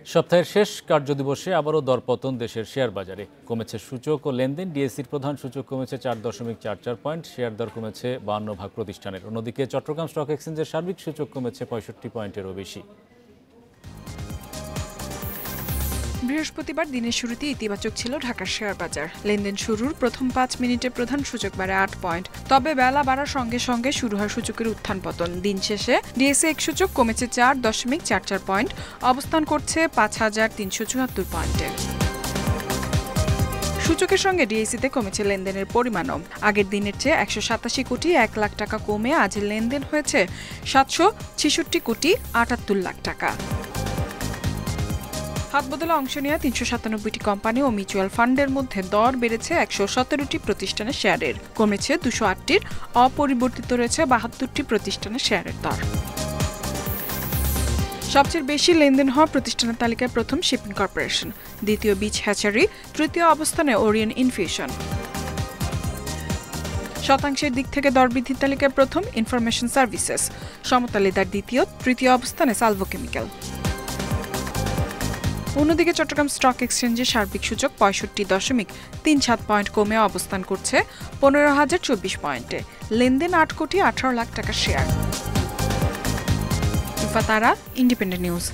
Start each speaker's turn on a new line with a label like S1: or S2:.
S1: সপ্তাহের শেষ কার্যদিবসে আবারও দরপতন দেশের শেয়ার বাজারে। কমেছে সূচক ও লেনদেন। ডিএসসির প্রধান সূচক কমেছে 4.44 পয়েন্ট, শেয়ার দর কমেছে 52 প্রতিষ্ঠানের। অন্যদিকে চট্টগ্রাম স্টক এক্সচেঞ্জের সার্বিক সূচক কমেছে 65 পয়েন্টেরও বেশি।
S2: বৃহস্পতিবার দিনের শুরুতে ইতিবাচক ছিল ঢাকার শেয়ার বাজার। লেনদেন শুরুর প্রথম 5 মিনিটে প্রধান সূচক বাড়ে 8 পয়েন্ট। তবে বেলা বাড়ার সঙ্গে সঙ্গে শুরু হয় সূচকের উত্থান পতন। দিন শেষে ডিএসসি এক সূচক কমেছে 4.44 পয়েন্ট, অবস্থান করছে 5374 পয়েন্টে। সূচকের সঙ্গে ডিএসসিতে কমেছে লেনদেনের পরিমাণও। আগের দিনের চেয়ে 187 কোটি 1 লাখ টাকা কমে আজ লেনদেন হয়েছে 766 কোটি 78 লাখ টাকা। হাতবদলে অংশ নেওয়া 397টি কোম্পানি ও মিউচুয়াল ফান্ডের মধ্যে দর বেড়েছে 117টি প্রতিষ্ঠানের শেয়ারের, কমেছে 208টির, অপরিবর্তিত রয়েছে 72টি প্রতিষ্ঠানের শেয়ারের দর। সবচেয়ে বেশি লেনদেন হওয়া প্রতিষ্ঠানের তালিকায় প্রথম শিপিং কর্পোরেশন, দ্বিতীয় বিচ হ্যাচারি, তৃতীয় অবস্থানে ওরিয়ন ইনফিউশন। শতাংশের দিক থেকে দর বৃদ্ধির তালিকায় প্রথম ইনফরমেশন সার্ভিসেস, সমতালিদার দ্বিতীয়, তৃতীয় অবস্থানে সালভো কেমিক্যাল। অন্যদিকে চট্টগ্রাম স্টক এক্সচেঞ্জের সার্বিক সূচক 65.37 পয়েন্ট কমে অবস্থান করছে 15,024 পয়েন্টে। লেনদেন 8 কোটি 18 লাখ টাকার শেয়ার। তারা ইন্ডিপেন্ডেন্ট নিউজ।